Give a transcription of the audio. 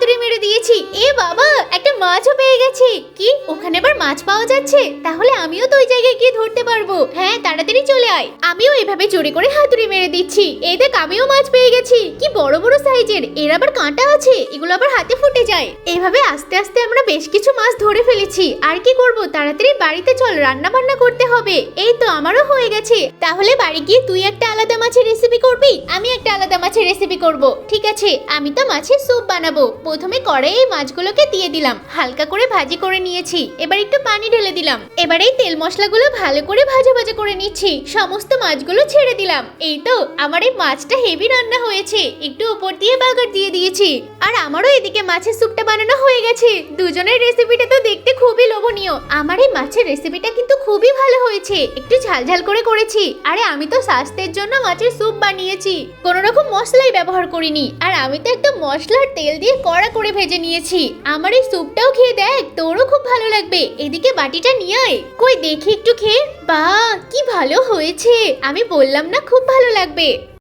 হাতুড়ি মেরে দিয়েছি। এ বাবা, একটা মাছও পেয়ে গেছি। কি, ওখানে আবার মাছ পাওয়া যাচ্ছে? তাহলে আমিও তো ওই জায়গায় গিয়ে ধরতে পারবো। হ্যাঁ, তাড়াতাড়ি চলে আয়। আমিও এভাবে জোরে করে হাতুড়ি মেরে দিচ্ছি। এই দেখ, আমিও মাছ পেয়ে গেছি। কি বড় বড় সাইজের, এর আবার কাঁটা আছে, এগুলো আবার হাতে ফুটে যায়। এভাবে আস্তে আস্তে আমরা বেশ কিছু মাছ ধরে ফেলেছি। আর কি করব, তাড়াতাড়ি বাড়িতে চল, রান্না বান্না করতে হবে। এই তো আমারও হয়ে গেছে। তাহলে বাড়ি গিয়ে তুই একটা আলাদা মাছের রেসিপি করবি, আমি একটা আলাদা মাছের রেসিপি করব। ঠিক আছে, আমি তো মাছের স্যুপ বানাবো। প্রথমে কড়াইয়ে মাছগুলোকে দিয়ে দিলাম, হালকা করে ভাজি করে নিয়েছি। এবার একটু পানি ঢেলে দিলাম। এবার এই তেল মশলাগুলো ভালো করে ভাজা ভাজা করে নিচ্ছি। সমস্ত মাছগুলো ছেড়ে দিলাম। এই তো আমার এই মাছটা হেভি রান্না হয়েছে। একটু উপর দিয়ে বাগার দিয়ে দিয়েছি। আর আমারও এদিকে মাছের স্যুপটা বানানো হয়ে গেছে। দুজনের রেসিপিটা তো দেখতে খুবই লোভনীয়। আমার এই মাছের রেসিপিটা কিন্তু খুবই ভালো হয়েছে। একটু ঝালঝাল করে করেছি। আরে আমি তো স্বাস্থ্যের জন্য মাছের স্যুপ বানিয়েছি, কোনো রকম মশলাই ব্যবহার করিনি। আর আমি তো একদম মশলার তেল দিয়ে কড়া করে ভেজে নিয়েছি। আমার এই স্যুপটাও খেয়ে দেখ, তোরও খুব ভালো লাগবে। এদিকে বাটিটা নিয়ে আয়। কই দেখি একটু খেয়ে। বাহ, কি ভালো হয়েছে, আমি বললাম না খুব ভালো লাগবে।